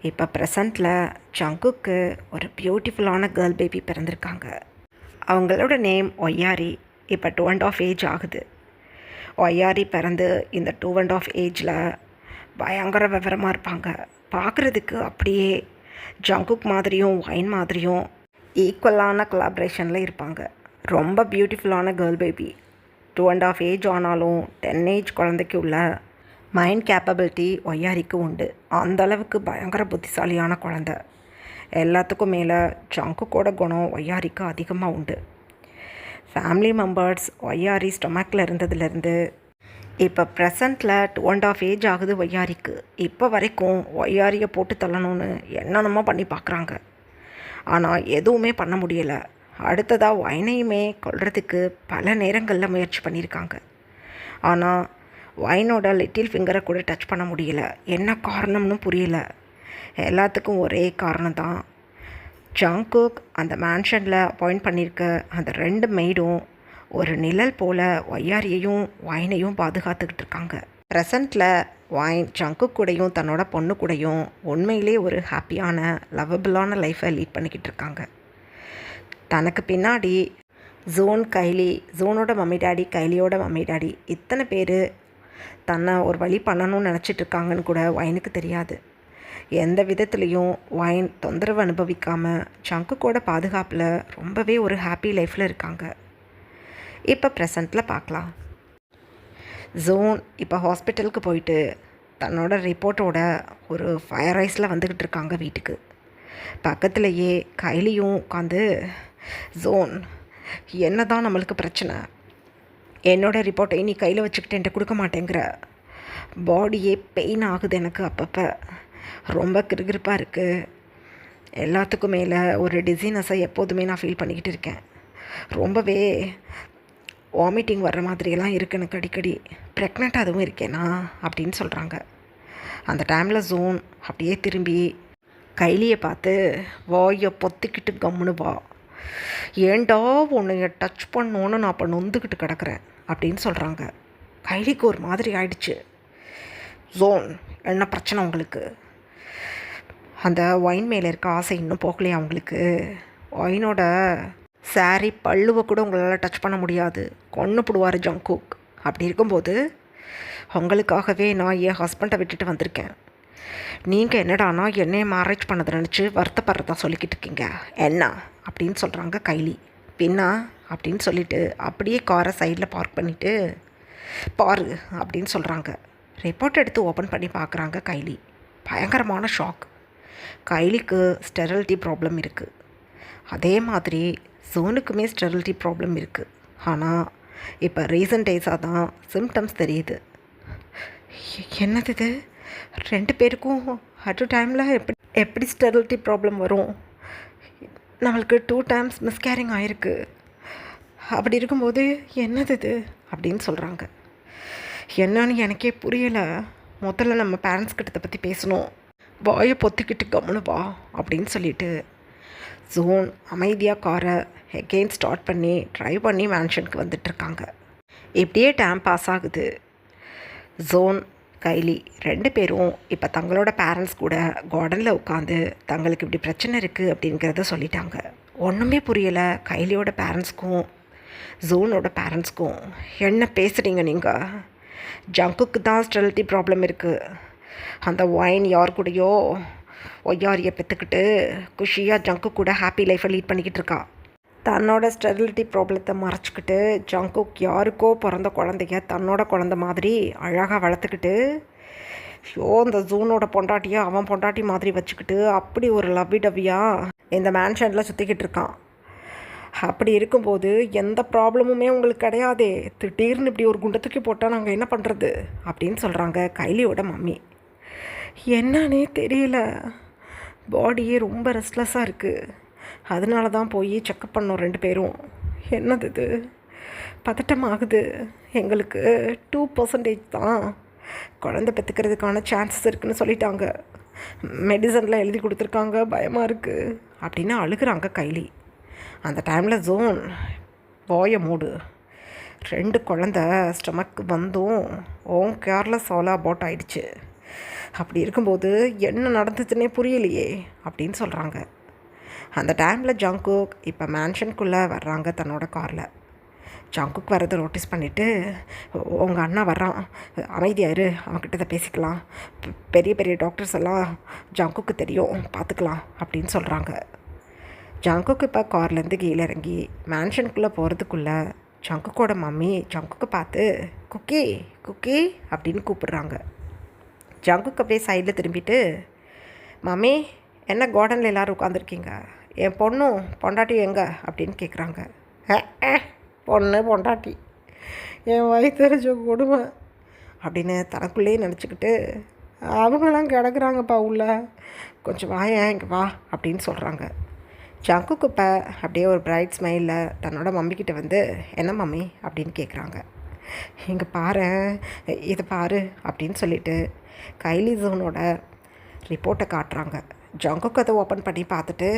Speaker 1: இப்போ ப்ரெசண்ட்டில் ஜங்குக்கு ஒரு பியூட்டிஃபுல்லான கேர்ள் பேபி பிறந்திருக்காங்க. அவங்களோட நேம் ஒய்யாரி. இப்போ 2.5 ஏஜ் ஆகுது. ஒய்யாரி பிறந்து இந்த 2.5 ஏஜில் பயங்கர விவரமாக இருப்பாங்க. பார்க்குறதுக்கு அப்படியே ஜங்குக் மாதிரியும் வைன் மாதிரியும் ஈக்குவலான கொலாபரேஷனில் இருப்பாங்க. ரொம்ப பியூட்டிஃபுல்லான கேர்ள் பேபி. 2.5 ஏஜ் ஆனாலும் 10 ஏஜ் குழந்தைக்கு உள்ள மைண்ட் கேப்பபிலிட்டி ஒய்யாரிக்கு உண்டு. அந்தளவுக்கு பயங்கர புத்திசாலியான குழந்த. எல்லாத்துக்கும் மேலே ஜங்குக்கோட குணம் ஒய்யாரிக்கு அதிகமாக உண்டு. ஃபேமிலி மெம்பர்ஸ் ஒய்யாரி ஸ்டொமக்கில் இருந்ததுலேருந்து இப்போ ப்ரெசண்ட்டில் 2.5 ஏஜ் ஆகுது ஒய்யாரிக்கு. இப்போ வரைக்கும் ஒய்யாரியை போட்டு தள்ளணும்னு என்னென்னமோ பண்ணி பார்க்குறாங்க. ஆனால் எதுவுமே பண்ண முடியலை. அடுத்ததாக வைனையுமே கொல்றதுக்கு பல நேரங்களில் முயற்சி பண்ணியிருக்காங்க. ஆனால் வைனோட லிட்டில் ஃபிங்கரை கூட டச் பண்ண முடியல. என்ன காரணம்னு புரியல. எல்லாத்துக்கும் ஒரே காரணம் தான், ஜங்குக் அந்த மேன்ஷனில் அப்பாயிண்ட் பண்ணியிருக்க அந்த 2 மெய்டும் ஒரு நிழல் போல் ஒய்யாரியையும் வைனையும் பாதுகாத்துக்கிட்டு இருக்காங்க. ப்ரெசண்ட்டில் வைன் ஜங்குக் கூடையும் தன்னோட பொண்ணு கூடையும் உண்மையிலே ஒரு ஹாப்பியான லவ்வபிளான லைஃப்பை லீட் பண்ணிக்கிட்டு இருக்காங்க. தனக்கு பின்னாடி ஜோன், கைலி, ஜோனோட மம்மி டாடி, கைலியோட மம்மி டாடி, இத்தனை பேர் தன்னை ஒரு வழி பண்ணணும்னு நினச்சிட்ருக்காங்கன்னு கூட வைனுக்கு தெரியாது. எந்த விதத்துலேயும் வைன் தொந்தரவு அனுபவிக்காமல் ஜங்குக்கோட பாதுகாப்பில் ரொம்பவே ஒரு ஹாப்பி லைஃப்பில் இருக்காங்க. இப்போ ப்ரெசண்ட்டில் பார்க்கலாம். ஜோன் இப்போ ஹாஸ்பிட்டலுக்கு போயிட்டு தன்னோட ரிப்போர்ட்டோட ஒரு ஃபயர் ஐஸில் வந்துக்கிட்டு இருக்காங்க வீட்டுக்கு. பக்கத்துலேயே கைலியும் உட்காந்து, ஜோன் என்ன தான் நம்மளுக்கு பிரச்சனை? என்னோடய ரிப்போர்ட்டை நீ கையில் வச்சுக்கிட்டு என்கிட்ட கொடுக்க மாட்டேங்கிற. பாடியே பெயின் ஆகுது எனக்கு. அப்பப்போ ரொம்ப கிறுகிறுப்பாக இருக்குது. எல்லாத்துக்கும் மேலே ஒரு டிசீனஸை எப்போதுமே நான் ஃபீல் பண்ணிக்கிட்டு இருக்கேன். ரொம்பவே வாமிட்டிங் வர்ற மாதிரியெல்லாம் இருக்குது எனக்கு அடிக்கடி. ப்ரெக்னெண்ட் அதுவும் இருக்கேனா அப்படின்னு சொல்கிறாங்க. அந்த டைமில் ஜோன் அப்படியே திரும்பி கைலியை பார்த்து, வாயை பொத்திக்கிட்டு கம்முன்னு வா, ஏண்டா உன்னைய டச் பண்ணோன்னு நான் அப்போ நொந்துக்கிட்டு கிடக்கிறேன் அப்படின்னு சொல்கிறாங்க. கைலிக்கு ஒரு மாதிரி ஆயிடுச்சு. ஜோன், என்ன பிரச்சனை உங்களுக்கு? அந்த ஒயின் மேலே இருக்க ஆசை இன்னும் போகலையா உங்களுக்கு? ஒயினோட சாரி பல்லுவை கூட உங்களால் டச் பண்ண முடியாது, கொன்று போடுவார் ஜங்குக். அப்படி இருக்கும்போது உங்களுக்காகவே நான் என் ஹஸ்பண்டை விட்டுட்டு வந்திருக்கேன். நீங்கள் என்னடானா என்னையை மேரேஜ் பண்ணதை நினச்சி வருத்தப்படுறதா சொல்லிக்கிட்டு இருக்கீங்க என்ன அப்படின்னு சொல்கிறாங்க கைலி. பின்னா அப்படின்னு சொல்லிவிட்டு அப்படியே காரை சைடில் பார்க் பண்ணிவிட்டு பாரு அப்படின்னு சொல்கிறாங்க. ரிப்போர்ட் எடுத்து ஓப்பன் பண்ணி பார்க்குறாங்க கைலி. பயங்கரமான ஷாக். கைலிக்கு ஸ்டெரிலிட்டி ப்ராப்ளம் இருக்குது. அதே மாதிரி ஜோனுக்குமே ஸ்டெரிலிட்டி ப்ராப்ளம் இருக்குது. ஆனால் இப்போ ரீசன்ட் டேஸாக தான் சிம்டம்ஸ் தெரியுது. என்னது இது? 2 பேருக்கும் அட் அ டைமில் எப்படி ஸ்டெரிலிட்டி ப்ராப்ளம் வரும்? நம்மளுக்கு 2 டைம்ஸ் மிஸ்கேரிங் ஆகிருக்கு. அப்படி இருக்கும்போது என்னது இது அப்படின்னு சொல்கிறாங்க. என்னன்னு எனக்கே புரியலை. முதல்ல நம்ம பேரண்ட்ஸ் கிட்ட பற்றி பேசணும். வாயை பொத்திக்கிட்டு கம்முனு வா அப்படின்னு சொல்லிட்டு ஜோன் அமைதியாக காரை எகெயின் ஸ்டார்ட் பண்ணி ட்ரைவ் பண்ணி மேன்ஷனுக்கு வந்துட்டுருக்காங்க. இப்படியே டைம் பாஸ் ஆகுது. ஜோன், கைலி 2 பேரும் இப்போ தங்களோட பேரண்ட்ஸ் கூட கார்டனில் உட்காந்து தங்களுக்கு இப்படி பிரச்சனை இருக்குது அப்படிங்கிறத சொல்லிட்டாங்க. ஒன்றுமே புரியலை கைலியோட பேரண்ட்ஸ்க்கும் ஜோனோட பேரண்ட்ஸ்க்கும். என்ன பேசுகிறீங்க நீங்கள்? ஜங்குக்கு தான் ஸ்டெரிலிட்டி ப்ராப்ளம் இருக்குது. அந்த ஒயின் யார் கூடயோ ஒய்யாரியை பெற்றுக்கிட்டு குஷியாக ஜங்கு கூட ஹாப்பி லைஃப்பை லீட் பண்ணிக்கிட்டு இருக்கா. தன்னோட ஸ்டெரிலிட்டி ப்ராப்ளத்தை மறைச்சிக்கிட்டு ஜங்குக் யாருக்கோ பிறந்த குழந்தைய தன்னோட குழந்த மாதிரி அழகாக வளர்த்துக்கிட்டு இந்த ஜூனோட பொண்டாட்டியை அவன் பொண்டாட்டி மாதிரி வச்சுக்கிட்டு அப்படி ஒரு லவ்வி டவ்வியாக இந்த மேன்ஷனில் சுற்றிக்கிட்டு இருக்கான். அப்படி இருக்கும்போது எந்த ப்ராப்ளமுமே உங்களுக்கு கிடையாதே, திடீர்னு இப்படி ஒரு குண்டை தூக்கி போட்டால் நாங்கள் என்ன பண்ணுறது அப்படின்னு சொல்கிறாங்க கைலியோட மம்மி. என்னன்னே தெரியல, பாடியே ரொம்ப ரெஸ்ட்லெஸ்ஸாக இருக்குது. அதனால தான் போய் செக்கப் பண்ணோம் 2 பேரும். என்னது இது? பதட்டமாகுது எங்களுக்கு. 2% தான் குழந்தை பெற்றுக்கிறதுக்கான சான்சஸ் இருக்குதுன்னு சொல்லிட்டாங்க. மெடிசனில் எழுதி கொடுத்துருக்காங்க, பயமாக இருக்குது அப்படின்னு அழுகிறாங்க கைலி. அந்த டைமில் ஜோன், வாயை மூடு. 2 குழந்த ஸ்டமக் வந்தும் ஓன் கேர்லெஸ் ஆல் அபவுட் ஆகிடுச்சு. அப்படி இருக்கும்போது என்ன நடந்துச்சுன்னே புரியலையே அப்படின்னு சொல்கிறாங்க. அந்த டைமில் ஜங்குக் இப்போ மேன்ஷனுக்குள்ளே வர்றாங்க தன்னோட காரில். ஜங்குக் வரதை நோட்டீஸ் பண்ணிவிட்டு, உங்கள் அண்ணா வர்றான், அமைதியாயிரு, அவன்கிட்ட இதை பேசிக்கலாம், பெரிய பெரிய டாக்டர்ஸ் எல்லாம் ஜங்குக்கு தெரியும், பார்த்துக்கலாம் அப்படின்னு சொல்கிறாங்க. ஜங்குக்கு இப்போ கார்லேருந்து கீழே இறங்கி மேன்ஷனுக்குள்ளே போகிறதுக்குள்ளே ஜங்குக்கோட மம்மி ஜங்குக்கு பார்த்து குக்கி குக்கி அப்படின்னு கூப்பிடுறாங்க. ஜங்குக்கு அப்படியே சைடில் திரும்பிட்டு, மம்மி என்ன கார்டனில் எல்லோரும் உட்காந்துருக்கீங்க, என் பொண்ணும் பொண்டாட்டியும் எங்கே அப்படின்னு கேட்குறாங்க. பொண்ணு பொண்டாட்டி என் வயிற்றுச்ச கொடுமை அப்படின்னு தனக்குள்ளேயே நினச்சிக்கிட்டு, அவங்களாம் கிடக்குறாங்கப்பா உள்ள, கொஞ்சம் வாயேன் இங்கே வா அப்படின்னு சொல்கிறாங்க. ஜங்குக்கு இப்போ அப்படியே ஒரு பிரைட் ஸ்மைலில் தன்னோட மம்மிக்கிட்ட வந்து, என்ன மம்மி அப்படின்னு கேட்குறாங்க. இங்கே பாரு, இதை பாரு அப்படின்னு சொல்லிவிட்டு கைலி ஜோனோட ரிப்போர்ட்டை காட்டுறாங்க. ஜங்குக்கு அதை ஓப்பன் பண்ணி பார்த்துட்டு,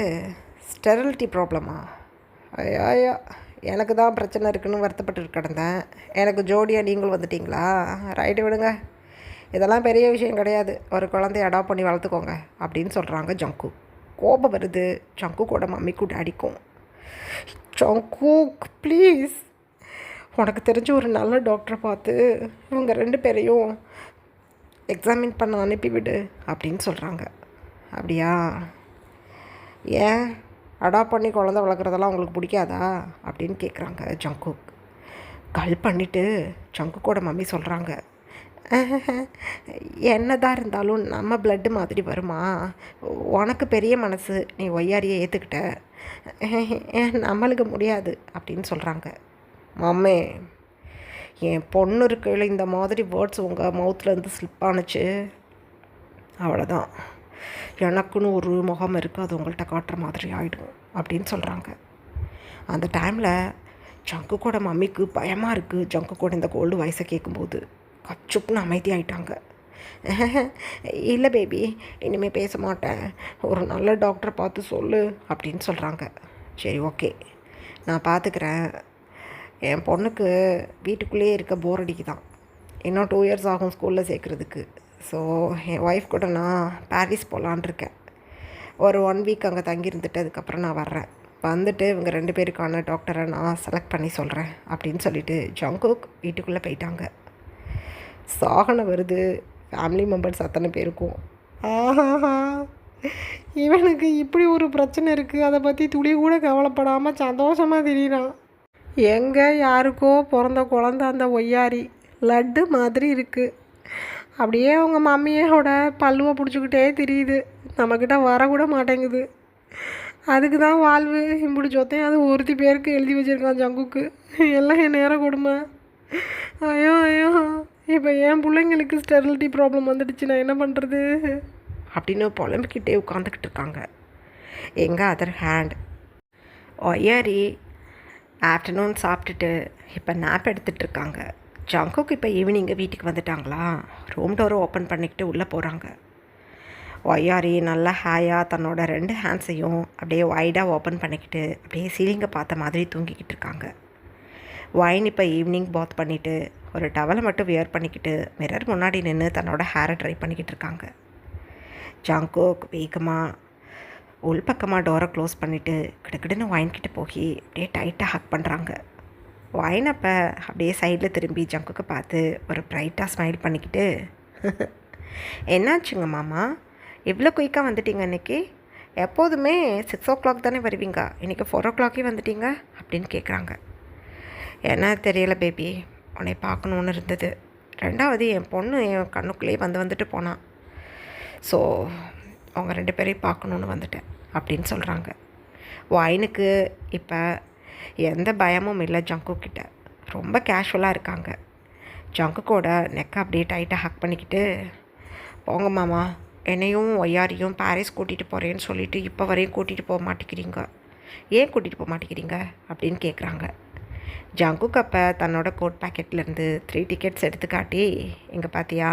Speaker 1: ஸ்டெரிலிட்டி ப்ராப்ளமா? ஐயா, எனக்கு தான் பிரச்சனை இருக்குன்னு வருத்தப்பட்டு கிடந்தேன், எனக்கு ஜோடியாக நீங்களும் வந்துட்டிங்களா? ரைட்டு விடுங்க, இதெல்லாம் பெரிய விஷயம் கிடையாது, ஒரு குழந்தைய அடாப்ட் பண்ணி வளர்த்துக்கோங்க அப்படின்னு சொல்கிறாங்க ஜங்கு. கோபம் வருது ஜங்குக்கோட மம்மிக்கும் டேடிக்கும். ஜங்குக் ப்ளீஸ், உனக்கு தெரிஞ்ச ஒரு நல்ல டாக்டரை பார்த்து இவங்க 2 பேரையும் எக்ஸாமின் பண்ண அனுப்பிவிடு அப்படின்னு சொல்கிறாங்க. அப்படியா? ஏன் அடாப்ட் பண்ணி குழந்தை வளர்க்குறதெல்லாம் உங்களுக்கு பிடிக்காதா அப்படின்னு கேட்குறாங்க ஜங்குக். கால் பண்ணிவிட்டு ஜங்குக்கோட மம்மி சொல்கிறாங்க, என்னதான் இருந்தாலும் நம்ம பிளட்டு மாதிரி வருமா? உனக்கு பெரிய மனசு, நீ ஒய்யாரியை ஏற்றுக்கிட்ட, நம்மளுக்கு முடியாது அப்படின்னு சொல்கிறாங்க. மம்மே, என் பொண்ணு இருக்கையில் இந்த மாதிரி வேர்ட்ஸ் உங்கள் மவுத்துலேருந்து ஸ்லிப் ஆணுச்சு, அவ்வளோதான், எனக்குன்னு ஒரு முகம் இருக்குது, அது உங்கள்கிட்ட காட்டுற மாதிரி ஆகிடும் அப்படின்னு சொல்கிறாங்க. அந்த டைமில் ஜங்குக்கோட மம்மிக்கு பயமாக இருக்குது. ஜங்குக்கோட இந்த கோல்டு வாய்ஸை கேட்கும்போது கச்சுப்புன்னு அமைதியாகிட்டாங்க. இல்லை பேபி, இனிமேல் பேச மாட்டேன், ஒரு நல்ல டாக்டரை பார்த்து சொல்லு அப்படின்னு சொல்கிறாங்க. சரி ஓகே, நான் பார்த்துக்கிறேன், என் பொண்ணுக்கு வீட்டுக்குள்ளேயே இருக்க போர் அடிக்குதான், இன்னும் 2 இயர்ஸ் ஆகும் ஸ்கூலில் சேர்க்குறதுக்கு. ஸோ என் ஒய்ஃப் கூட நான் பாரிஸ் போகலான் இருக்கேன். ஒரு 1 வீக் அங்கே தங்கியிருந்துட்டு அதுக்கப்புறம் நான் வர்றேன். வந்துட்டு இவங்க 2 பேருக்கான டாக்டரை நான் செலக்ட் பண்ணி சொல்கிறேன் அப்படின்னு சொல்லிவிட்டு ஜங்குக் வீட்டுக்குள்ளே போயிட்டாங்க. சாகனை வருது ஃபேமிலி மெம்பர்ஸ் அத்தனை பேருக்கும். ஆஹா, இவனுக்கு இப்படி ஒரு பிரச்சனை இருக்குது, அதை பற்றி துளி கூட கவலைப்படாமல் சந்தோஷமாக திரியிறான். எங்கே யாருக்கோ பிறந்த குழந்த அந்த ஒய்யாரி லட்டு மாதிரி இருக்குது. அப்படியே அவங்க மம்மியோட பல்லுவை பிடிச்சிக்கிட்டே தெரியுது, நம்மக்கிட்ட வரக்கூட மாட்டேங்குது. அதுக்கு தான் வாழ்வு இப்படி சொத்தையும் அது ஒருத்தி பேருக்கு எழுதி வச்சுருக்கான் ஜங்குக்கு. எல்லாம் என் நேரம் கொடுமை. ஐயோ ஐயோ, இப்போ என் பிள்ளைங்களுக்கு ஸ்டெரிலிட்டி ப்ராப்ளம் வந்துடுச்சு, நான் என்ன பண்ணுறது அப்படின்னு புலம்பிக்கிட்டே உட்காந்துக்கிட்டு இருக்காங்க. எங்கள் அதர் ஹேண்ட் ஒய்யாரி ஆஃப்டர்நூன் சாப்பிட்டுட்டு இப்போ நேப் எடுத்துகிட்ருக்காங்க. ஜங்குக்கு இப்போ ஈவினிங்கு வீட்டுக்கு வந்துட்டாங்களா, ரூம் டோரை ஓப்பன் பண்ணிக்கிட்டு உள்ளே போகிறாங்க. ஒய்யாரி நல்லா ஹேயாக தன்னோட 2 ஹேண்ட்ஸையும் அப்படியே வைடாக ஓப்பன் பண்ணிக்கிட்டு அப்படியே சீலிங்கை பார்த்த மாதிரி தூங்கிக்கிட்டு இருக்காங்க. வைன் இப்போ ஈவினிங் பாத் பண்ணிவிட்டு ஒரு டவலை மட்டும் வியர் பண்ணிக்கிட்டு மிரர் முன்னாடி நின்று தன்னோட ஹேரை ட்ரை பண்ணிக்கிட்டு இருக்காங்க. ஜங்குக் வேகமாக உள்பக்கமாக டோரை க்ளோஸ் பண்ணிவிட்டு கிடக்கிடுன்னு வைன் கிட்ட போய் அப்படியே டைட்டாக ஹக் பண்ணுறாங்க. வைன் அப்போ அப்படியே சைடில் திரும்பி ஜங்குக்கு பார்த்து ஒரு ப்ரைட்டாக ஸ்மைல் பண்ணிக்கிட்டு, என்னாச்சுங்க மாமா, இவ்வளோ குயிக்காக வந்துட்டீங்க இன்றைக்கி? எப்போதுமே 6 o'clock தானே வருவீங்க, இன்றைக்கி 4 o'clock வந்துட்டீங்க அப்படின்னு கேட்குறாங்க. என்ன தெரியலை பேபி, உன்னை பார்க்கணுன்னு இருந்தது. 2வது என் பொண்ணு என் கண்ணுக்குள்ளேயே வந்துட்டு போனான். ஸோ அவங்க 2 பேரையும் பார்க்கணுன்னு வந்துட்டேன் அப்படின்னு சொல்கிறாங்க. வைனுக்கு இப்போ எந்த பயமும் இல்லை ஜங்குக்கிட்ட, ரொம்ப கேஷுவலாக இருக்காங்க. ஜங்குக்கோட நெக்கை அப்படியே டைட்டாக ஹக் பண்ணிக்கிட்டு, போங்க மாமா, என்னையும் ஒய்யாரியும் பாரிஸ் கூட்டிகிட்டு போகிறேன்னு சொல்லிவிட்டு இப்போ வரையும் கூட்டிகிட்டு போக மாட்டேங்கிறீங்க, ஏன் கூட்டிகிட்டு போக மாட்டேங்கிறீங்க அப்படின்னு கேட்குறாங்க. ஜங்குக் அப்போ தன்னோட கோட் பேக்கெட்லேருந்து 3 டிக்கெட்ஸ் எடுத்து காட்டி, இங்கே பார்த்தியா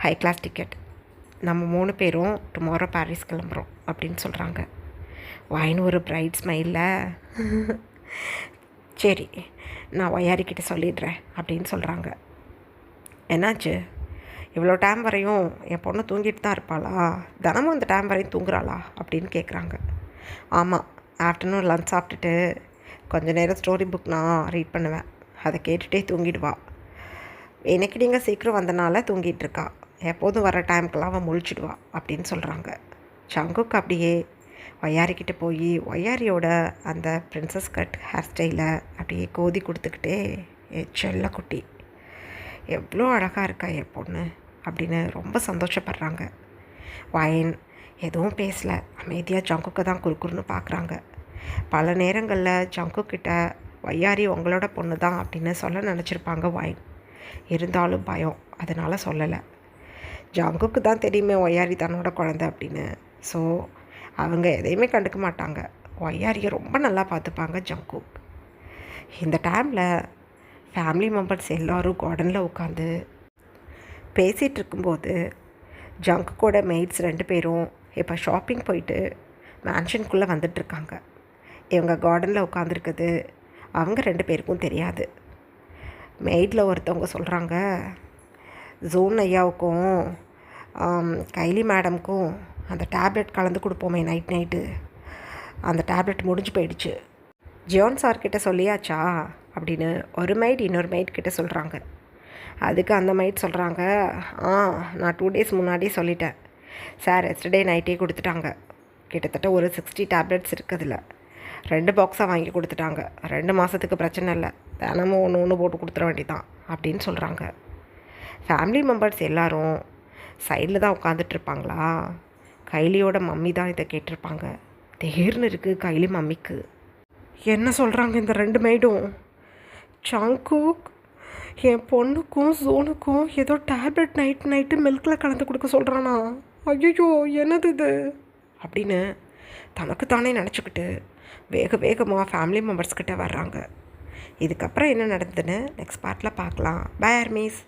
Speaker 1: ஹை கிளாஸ் டிக்கெட், நம்ம 3 பேரும் டுமாரோ பாரிஸ் கிளம்புறோம் அப்படின்னு சொல்கிறாங்க. வைன் ஒரு பிரைட் ஸ்மைலில், சரி நான் ஒய்யாரிக்கிட்ட சொல்லிடுறேன் அப்படின்னு சொல்கிறாங்க. என்னாச்சு, இவ்வளோ டைம் வரையும் என் பொண்ணு தூங்கிட்டு தான் இருப்பாளா, தினமும் இந்த டைம் வரையும் தூங்குறாளா அப்படின்னு கேட்குறாங்க. ஆமாம், ஆஃப்டர்நூன் லஞ்ச் சாப்பிட்டுட்டு கொஞ்சம் நேரம் ஸ்டோரி புக் நான் ரீட் பண்ணுவேன், அதை கேட்டுகிட்டே தூங்கிடுவா. எனக்கு நீங்கள் சீக்கிரம் வந்தனால தூங்கிட்டுருக்கா, எப்போதும் வர டைமுக்கெல்லாம் அவன் முழிச்சிடுவா அப்படின்னு சொல்கிறாங்க. ஜங்குக்கு அப்படியே ஒய்யாரிக்கிட்ட போய் ஒய்யாரியோட அந்த பிரின்சஸ் கட் ஹேர் ஸ்டைலை அப்படியே கோதி கொடுத்துக்கிட்டே, செல்ல குட்டி எவ்வளோ அழகாக இருக்கா என் பொண்ணு அப்படின்னு ரொம்ப சந்தோஷப்படுறாங்க. வைன் எதுவும் பேசலை, அமைதியாக ஜங்குக்கை தான் குறுக்குறுன்னு பார்க்குறாங்க. பல நேரங்களில் ஜங்குக்கிட்ட ஒய்யாரி உங்களோட பொண்ணு தான் அப்படின்னு சொல்ல நினச்சிருப்பாங்க வைன், இருந்தாலும் பயம், அதனால் சொல்லலை. ஜங்குக்கு தான் தெரியுமே ஒய்யாரி தன்னோட குழந்தை அப்படின்னு. ஸோ அவங்க எதையுமே கண்டுக்க மாட்டாங்க, ஒய்யாரியை ரொம்ப நல்லா பார்த்துப்பாங்க ஜங்குக். இந்த டைமில் ஃபேமிலி மெம்பர்ஸ் எல்லோரும் கார்டனில் உட்காந்து பேசிகிட்டு இருக்கும்போது ஜங்குக்கோட மெய்ட்ஸ் 2 பேரும் இப்போ ஷாப்பிங் போயிட்டு மேன்ஷனுக்குள்ளே வந்துட்டுருக்காங்க. இவங்க கார்டனில் உட்காந்துருக்குது அவங்க 2 பேருக்கும் தெரியாது. மெய்டில் ஒருத்தவங்க சொல்கிறாங்க, ஜோன் ஐயாவுக்கும் கைலி மேடமுக்கும் அந்த டேப்லெட் கலந்து கொடுப்போமே நைட்டு, அந்த டேப்லெட் முடிஞ்சு போயிடுச்சு. ஜியோன் சார்கிட்ட சொல்லியாச்சா அப்படின்னு ஒரு மைட் இன்னொரு மைட் கிட்ட சொல்கிறாங்க. அதுக்கு அந்த மைட் சொல்கிறாங்க, நான் 2 days முன்னாடியே சொல்லிட்டேன் சார், எஸ்டர்டே நைட்டே கொடுத்துட்டாங்க. கிட்டத்தட்ட ஒரு 60 டேப்லெட்ஸ் இருக்குதுல, 2 பாக்ஸாக வாங்கி கொடுத்துட்டாங்க. 2 மாதத்துக்கு பிரச்சனை இல்லை, தினமும் ஒன்று போட்டு கொடுத்துட வேண்டியதான் அப்படின்னு சொல்கிறாங்க. ஃபேமிலி மெம்பர்ஸ் எல்லோரும் சைடில் தான் உட்காந்துட்ருப்பாங்களா. கைலியோட மம்மி தான் இதை கேட்டிருப்பாங்க. தேர்னு இருக்குது கைலி மம்மிக்கு. என்ன சொல்கிறாங்க இந்த 2 மைடும், ஜங்குக் என் பொண்ணுக்கும் ஜோனுக்கும் ஏதோ டேப்லெட் நைட்டு மில்கில் கலந்து கொடுக்க சொல்கிறானா, ஐயோ என்னது இது அப்படின்னு தனக்கு தானே நினச்சிக்கிட்டு வேகமாக ஃபேமிலி மெம்பர்ஸ்கிட்ட வர்றாங்க. இதுக்கப்புறம் என்ன நடந்ததுன்னு நெக்ஸ்ட் பார்ட்டில் பார்க்கலாம். Bye armies.